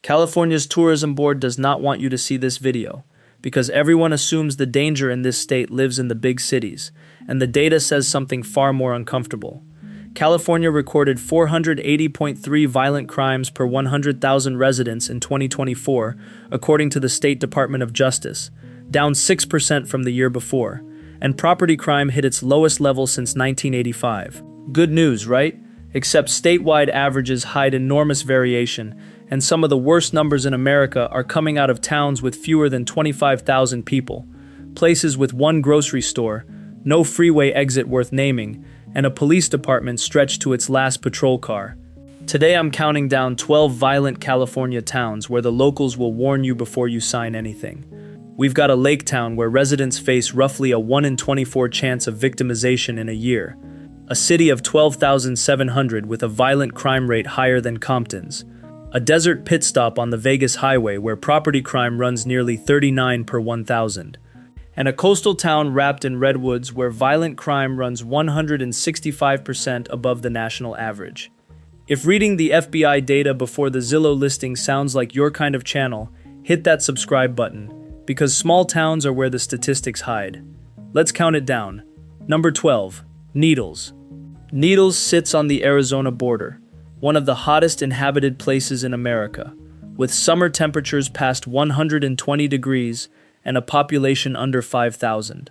California's tourism board does not want you to see this video because everyone assumes the danger in this state lives in the big cities, and the data says something far more uncomfortable. California recorded 480.3 violent crimes per 100,000 residents in 2024, according to the State Department of Justice, down 6% from the year before, and property crime hit its lowest level since 1985. Good news, right? Except statewide averages hide enormous variation, and some of the worst numbers in America are coming out of towns with fewer than 25,000 people, places with one grocery store, no freeway exit worth naming, and a police department stretched to its last patrol car. Today I'm counting down 12 violent California towns where the locals will warn you before you sign anything. We've got a lake town where residents face roughly a 1 in 24 chance of victimization in a year, a city of 12,700 with a violent crime rate higher than Compton's, a desert pit stop on the Vegas highway where property crime runs nearly 39 per 1,000, and a coastal town wrapped in redwoods where violent crime runs 165% above the national average. If reading the FBI data before the Zillow listing sounds like your kind of channel, hit that subscribe button, because small towns are where the statistics hide. Let's count it down. Number 12. Needles. Needles sits on the Arizona border, one of the hottest inhabited places in America, with summer temperatures past 120 degrees and a population under 5,000.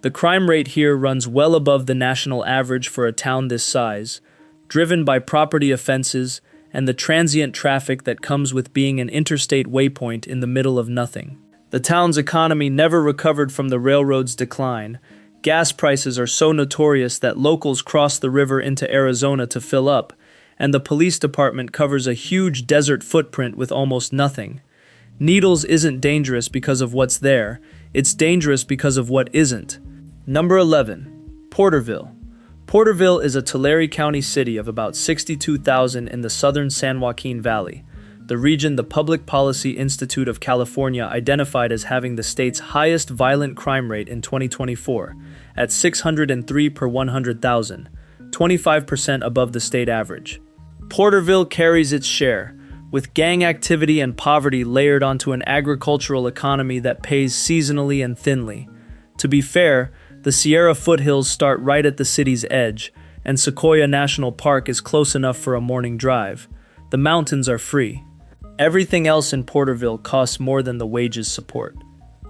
The crime rate here runs well above the national average for a town this size, driven by property offenses and the transient traffic that comes with being an interstate waypoint in the middle of nothing. The town's economy never recovered from the railroad's decline. Gas prices are so notorious that locals cross the river into Arizona to fill up, and the police department covers a huge desert footprint with almost nothing. Needles isn't dangerous because of what's there, it's dangerous because of what isn't. Number 11. Porterville. Porterville is a Tulare County city of about 62,000 in the southern San Joaquin Valley, the region the Public Policy Institute of California identified as having the state's highest violent crime rate in 2024, at 603 per 100,000, 25% above the state average. Porterville carries its share, with gang activity and poverty layered onto an agricultural economy that pays seasonally and thinly. To be fair, the Sierra foothills start right at the city's edge, and Sequoia National Park is close enough for a morning drive. The mountains are free. Everything else in Porterville costs more than the wages support.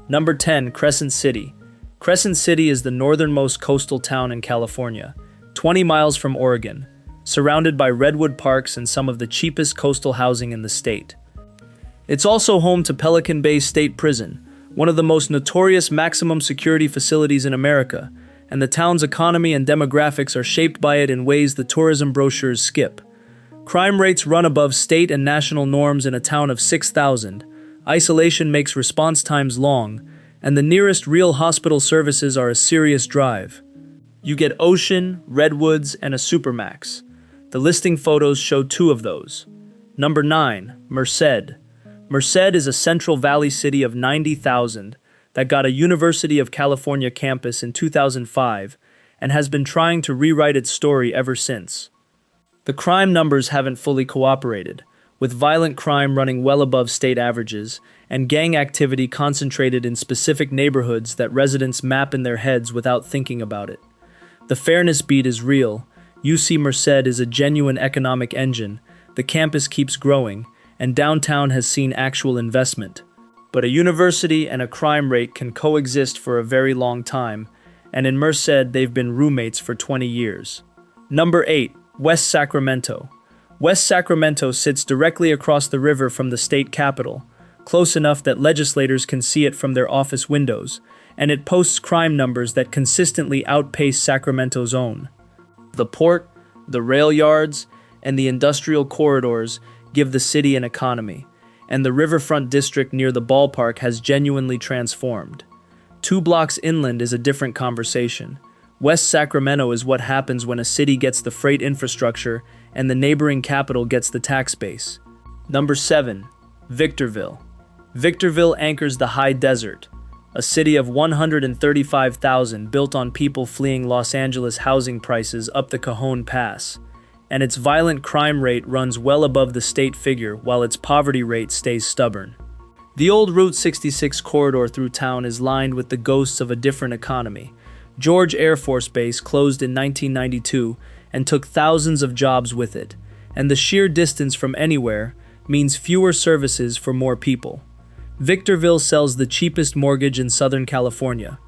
Number 10. Crescent City. Crescent City is the northernmost coastal town in California, 20 miles from Oregon, surrounded by redwood parks and some of the cheapest coastal housing in the state. It's also home to Pelican Bay State Prison, one of the most notorious maximum security facilities in America, and the town's economy and demographics are shaped by it in ways the tourism brochures skip. Crime rates run above state and national norms in a town of 6,000, isolation makes response times long, and the nearest real hospital services are a serious drive. You get ocean, redwoods, and a supermax. The listing photos show 2 of those. Number 9. Merced. Merced is a Central Valley city of 90,000 that got a University of California campus in 2005 and has been trying to rewrite its story ever since. The crime numbers haven't fully cooperated, with violent crime running well above state averages and gang activity concentrated in specific neighborhoods that residents map in their heads without thinking about it. The fairness beat is real. UC Merced is a genuine economic engine, the campus keeps growing, and downtown has seen actual investment. But a university and a crime rate can coexist for a very long time, and in Merced they've been roommates for 20 years. Number 8. West Sacramento. West Sacramento sits directly across the river from the state capitol, close enough that legislators can see it from their office windows, and it posts crime numbers that consistently outpace Sacramento's own. The port, the rail yards, and the industrial corridors give the city an economy, and the riverfront district near the ballpark has genuinely transformed. 2 blocks inland is a different conversation. West Sacramento is what happens when a city gets the freight infrastructure and the neighboring capital gets the tax base. Number 7. Victorville. Victorville anchors the high desert, a city of 135,000 built on people fleeing Los Angeles housing prices up the Cajon Pass. and its violent crime rate runs well above the state figure while its poverty rate stays stubborn. The old Route 66 corridor through town is lined with the ghosts of a different economy. George Air Force Base closed in 1992 and took thousands of jobs with it, and the sheer distance from anywhere means fewer services for more people. Victorville sells the cheapest mortgage in Southern California.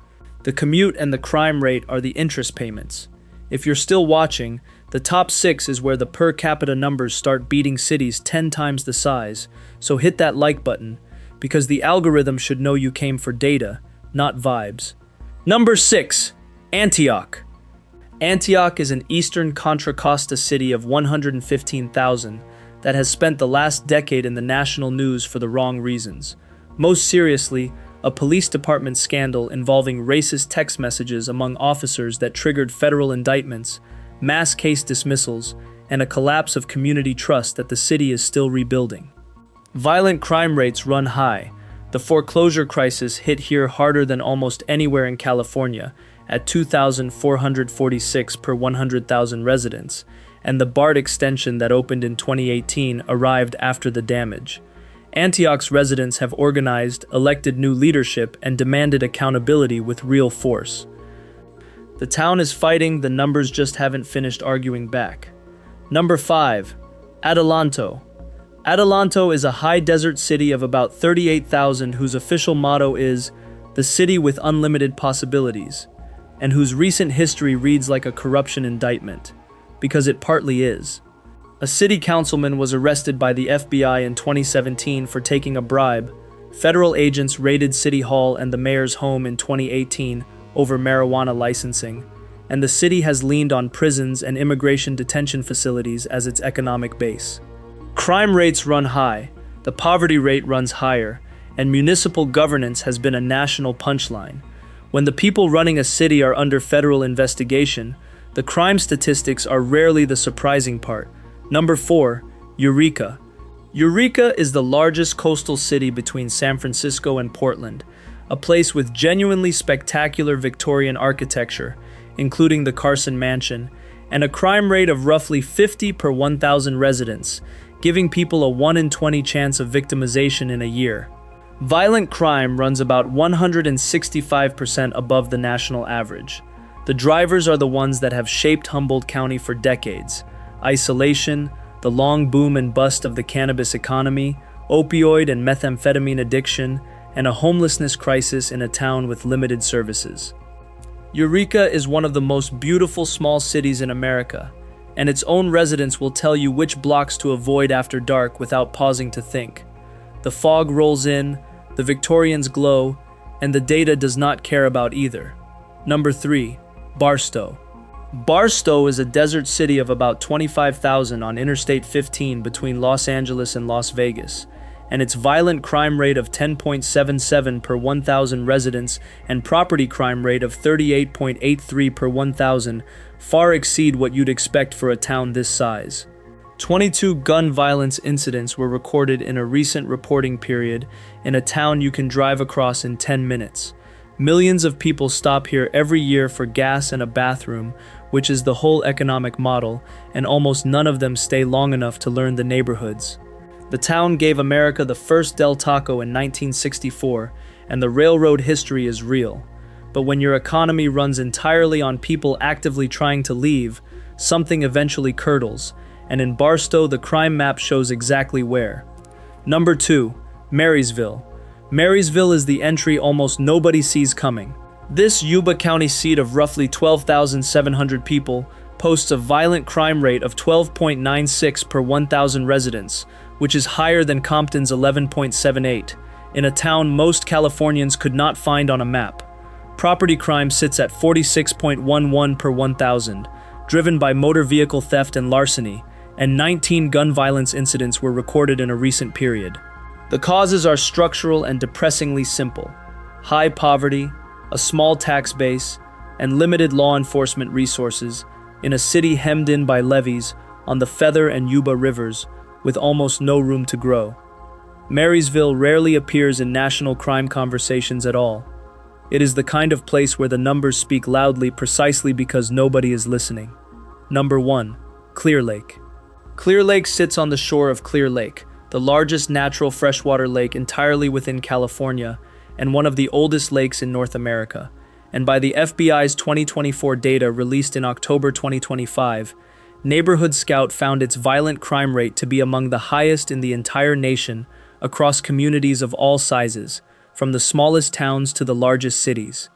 The commute and the crime rate are the interest payments. If you're still watching, the top 6 is where the per capita numbers start beating cities 10 times the size, so hit that like button, because the algorithm should know you came for data, not vibes. Number 6. Antioch. Antioch is an eastern Contra Costa city of 115,000 that has spent the last decade in the national news for the wrong reasons. Most seriously, a police department scandal involving racist text messages among officers that triggered federal indictments, mass case dismissals, and a collapse of community trust that the city is still rebuilding. Violent crime rates run high. The foreclosure crisis hit here harder than almost anywhere in California, at 2,446 per 100,000 residents, and the BART extension that opened in 2018 arrived after the damage. Antioch's residents have organized, elected new leadership, and demanded accountability with real force. The town is fighting, the numbers just haven't finished arguing back. Number 5. Adelanto. Adelanto is a high desert city of about 38,000 whose official motto is, "The city with unlimited possibilities," and whose recent history reads like a corruption indictment, because it partly is. A city councilman was arrested by the FBI in 2017 for taking a bribe. Federal agents raided City Hall and the mayor's home in 2018 over marijuana licensing, and the city has leaned on prisons and immigration detention facilities as its economic base. Crime rates run high, the poverty rate runs higher, and municipal governance has been a national punchline. When the people running a city are under federal investigation, the crime statistics are rarely the surprising part. Number 4. Eureka. Eureka is the largest coastal city between San Francisco and Portland, a place with genuinely spectacular Victorian architecture, including the Carson Mansion, and a crime rate of roughly 50 per 1,000 residents, giving people a 1 in 20 chance of victimization in a year. Violent crime runs about 165% above the national average. The drivers are the ones that have shaped Humboldt County for decades. Isolation, the long boom and bust of the cannabis economy, opioid and methamphetamine addiction, and a homelessness crisis in a town with limited services. Eureka is one of the most beautiful small cities in America, and its own residents will tell you which blocks to avoid after dark without pausing to think. The fog rolls in, the Victorians glow, and the data does not care about either. Number 3. Barstow. Barstow is a desert city of about 25,000 on Interstate 15 between Los Angeles and Las Vegas, and its violent crime rate of 10.77 per 1,000 residents and property crime rate of 38.83 per 1,000 far exceed what you'd expect for a town this size. 22 gun violence incidents were recorded in a recent reporting period in a town you can drive across in 10 minutes. Millions of people stop here every year for gas and a bathroom, which is the whole economic model, and almost none of them stay long enough to learn the neighborhoods. The town gave America the first Del Taco in 1964, and the railroad history is real. But when your economy runs entirely on people actively trying to leave, something eventually curdles, and in Barstow the crime map shows exactly where. Number 2. Marysville. Marysville is the entry almost nobody sees coming. This Yuba County seat of roughly 12,700 people posts a violent crime rate of 12.96 per 1,000 residents, which is higher than Compton's 11.78, in a town most Californians could not find on a map. Property crime sits at 46.11 per 1,000, driven by motor vehicle theft and larceny, and 19 gun violence incidents were recorded in a recent period. The causes are structural and depressingly simple: high poverty, a small tax base, and limited law enforcement resources in a city hemmed in by levees on the Feather and Yuba rivers with almost no room to grow. Marysville rarely appears in national crime conversations at all. It is the kind of place where the numbers speak loudly precisely because nobody is listening. Number 1. Clear Lake. Clear Lake sits on the shore of Clear Lake, the largest natural freshwater lake entirely within California and one of the oldest lakes in North America. And by the FBI's 2024 data released in October 2025, Neighborhood Scout found its violent crime rate to be among the highest in the entire nation across communities of all sizes, from the smallest towns to the largest cities.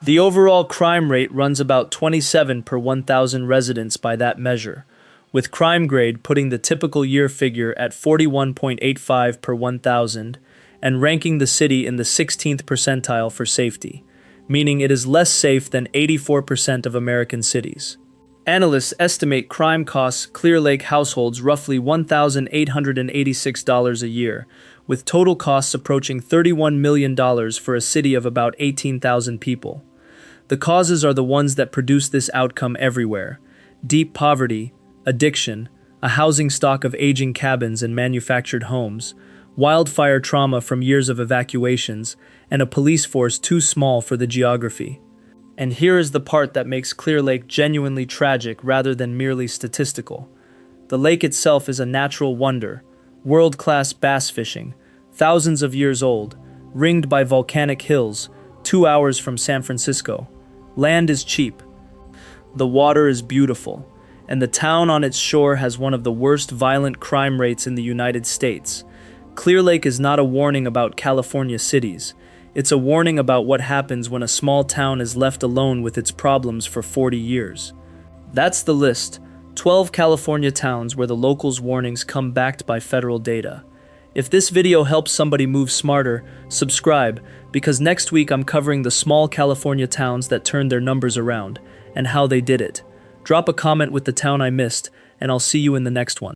The overall crime rate runs about 27 per 1,000 residents by that measure, with crime grade putting the typical year figure at 41.85 per 1,000 and ranking the city in the 16th percentile for safety, meaning it is less safe than 84% of American cities. Analysts estimate crime costs Clear Lake households roughly $1,886 a year, with total costs approaching $31 million for a city of about 18,000 people. The causes are the ones that produce this outcome everywhere: deep poverty, addiction, a housing stock of aging cabins and manufactured homes, wildfire trauma from years of evacuations, and a police force too small for the geography. And here is the part that makes Clear Lake genuinely tragic rather than merely statistical. The lake itself is a natural wonder, world-class bass fishing, thousands of years old, ringed by volcanic hills, 2 hours from San Francisco. Land is cheap. The water is beautiful, and the town on its shore has one of the worst violent crime rates in the United States. Clear Lake is not a warning about California cities. It's a warning about what happens when a small town is left alone with its problems for 40 years. That's the list: 12 California towns where the locals' warnings come backed by federal data. If this video helps somebody move smarter, subscribe, because next week I'm covering the small California towns that turned their numbers around, and how they did it. Drop a comment with the town I missed, and I'll see you in the next one.